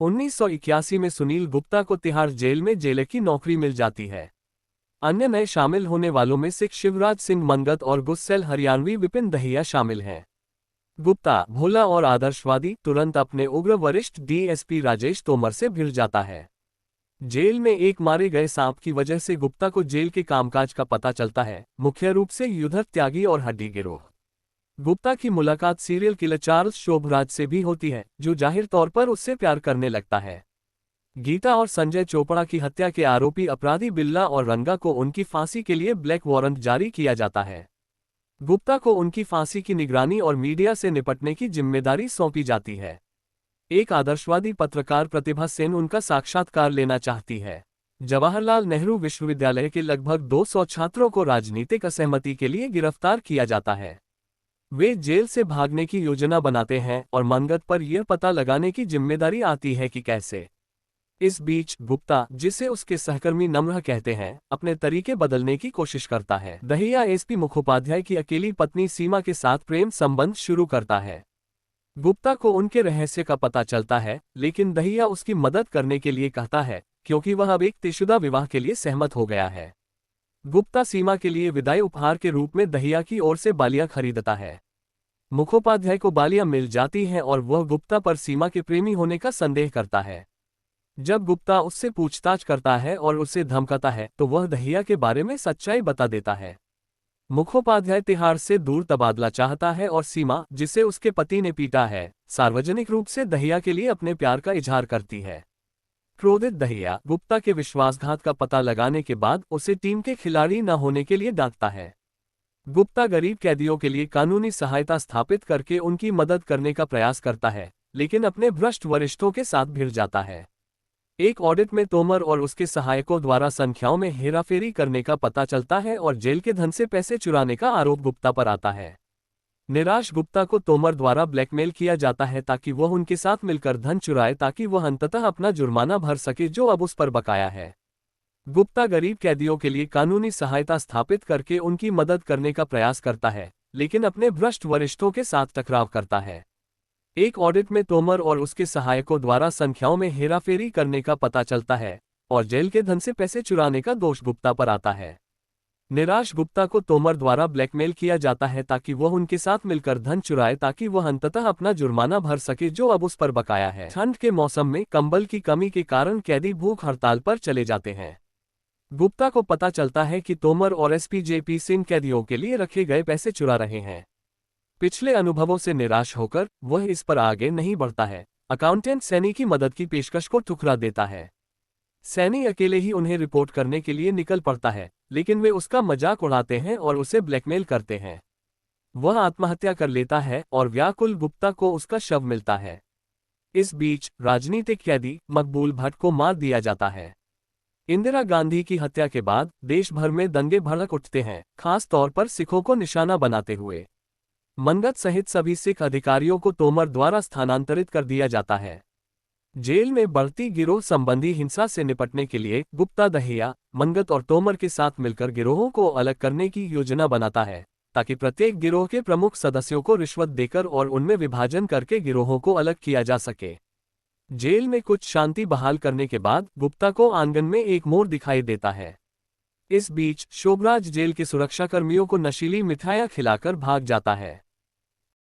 1981 में सुनील गुप्ता को तिहाड़ जेल में जेलर की नौकरी मिल जाती है। अन्य नए शामिल होने वालों में सिख शिवराज सिंह मनगत और गुस्सेल हरियाणवी विपिन दहिया शामिल हैं। गुप्ता भोला और आदर्शवादी तुरंत अपने उग्र वरिष्ठ डीएसपी राजेश तोमर से भिड़ जाता है। जेल में एक मारे गए सांप की वजह से गुप्ता को जेल के कामकाज का पता चलता है, मुख्य रूप से युद्धक त्यागी और हड्डी गिरोह। गुप्ता की मुलाकात सीरियल किलर चार्ल्स शोभराज से भी होती है, जो जाहिर तौर पर उससे प्यार करने लगता है। गीता और संजय चोपड़ा की हत्या के आरोपी अपराधी बिल्ला और रंगा को उनकी फांसी के लिए ब्लैक वारंट जारी किया जाता है। गुप्ता को उनकी फांसी की निगरानी और मीडिया से निपटने की जिम्मेदारी सौंपी जाती है। एक आदर्शवादी पत्रकार प्रतिभा सेन उनका साक्षात्कार लेना चाहती है। जवाहरलाल नेहरू विश्वविद्यालय के लगभग 200 छात्रों को राजनीतिक असहमति के लिए गिरफ्तार किया जाता है। वे जेल से भागने की योजना बनाते हैं और मनगत पर यह पता लगाने की जिम्मेदारी आती है कि कैसे। इस बीच गुप्ता, जिसे उसके सहकर्मी नम्र कहते हैं, अपने तरीके बदलने की कोशिश करता है। दहिया एसपी मुखोपाध्याय की अकेली पत्नी सीमा के साथ प्रेम संबंध शुरू करता है। गुप्ता को उनके रहस्य का पता चलता है, लेकिन दहिया उसकी मदद करने के लिए कहता है, क्योंकि वह अब एक तयशुदा विवाह के लिए सहमत हो गया है। गुप्ता सीमा के लिए विदाई उपहार के रूप में दहिया की ओर से बालियां खरीदता है। मुखोपाध्याय को बालियां मिल जाती हैं और वह गुप्ता पर सीमा के प्रेमी होने का संदेह करता है। जब गुप्ता उससे पूछताछ करता है और उसे धमकाता है, तो वह दहिया के बारे में सच्चाई बता देता है। मुखोपाध्याय तिहाड़ से दूर तबादला चाहता है और सीमा, जिसे उसके पति ने पीटा है, सार्वजनिक रूप से दहिया के लिए अपने प्यार का इजहार करती है। क्रोधित दहिया गुप्ता के विश्वासघात का पता लगाने के बाद उसे टीम के खिलाड़ी न होने के लिए डांटता है। गुप्ता गरीब कैदियों के लिए कानूनी सहायता स्थापित करके उनकी मदद करने का प्रयास करता है, लेकिन अपने भ्रष्ट वरिष्ठों के साथ भिड़ जाता है। एक ऑडिट में तोमर और उसके सहायकों द्वारा संख्याओं में हेराफेरी करने का पता चलता है और जेल के धन से पैसे चुराने का आरोप गुप्ता पर आता है। निराश गुप्ता को तोमर द्वारा ब्लैकमेल किया जाता है ताकि वह उनके साथ मिलकर धन चुराए, ताकि वह अंततः अपना जुर्माना भर सके जो अब उस पर बकाया है। गुप्ता गरीब कैदियों के लिए कानूनी सहायता स्थापित करके उनकी मदद करने का प्रयास करता है, लेकिन अपने भ्रष्ट वरिष्ठों के साथ टकराव करता है। एक ऑडिट में तोमर और उसके सहायकों द्वारा संख्याओं में हेराफेरी करने का पता चलता है और जेल के धन से पैसे चुराने का दोष गुप्ता पर आता है। निराश गुप्ता को तोमर द्वारा ब्लैकमेल किया जाता है ताकि वह उनके साथ मिलकर धन चुराए, ताकि वह अंततः अपना जुर्माना भर सके जो अब उस पर बकाया है। ठंड के मौसम में कंबल की कमी के कारण कैदी भूख हड़ताल पर चले जाते हैं। गुप्ता को पता चलता है कि तोमर और एसपी जेपी सिंह कैदियों के लिए रखे गए पैसे चुरा रहे हैं। पिछले अनुभवों से निराश होकर वह इस पर आगे नहीं बढ़ता है। अकाउंटेंट सैनी की मदद की पेशकश को ठुकरा देता है। सैनी अकेले ही उन्हें रिपोर्ट करने के लिए निकल पड़ता है, लेकिन वे उसका मजाक उड़ाते हैं और उसे ब्लैकमेल करते हैं। वह आत्महत्या कर लेता है और व्याकुल गुप्ता को उसका शव मिलता है। इस बीच राजनीतिक कैदी मकबूल भट्ट को मार दिया जाता है। इंदिरा गांधी की हत्या के बाद देश भर में दंगे भड़क उठते हैं, खास तौर पर सिखों को निशाना बनाते हुए। मनगत सहित सभी सिख अधिकारियों को तोमर द्वारा स्थानांतरित कर दिया जाता है। जेल में बढ़ती गिरोह संबंधी हिंसा से निपटने के लिए गुप्ता दहिया, मनगत और तोमर के साथ मिलकर गिरोहों को अलग करने की योजना बनाता है, ताकि प्रत्येक गिरोह के प्रमुख सदस्यों को रिश्वत देकर और उनमें विभाजन करके गिरोहों को अलग किया जा सके। जेल में कुछ शांति बहाल करने के बाद गुप्ता को आंगन में एक मोर दिखाई देता है। इस बीच शोभराज जेल के सुरक्षाकर्मियों को नशीली मिठाइयां खिलाकर भाग जाता है।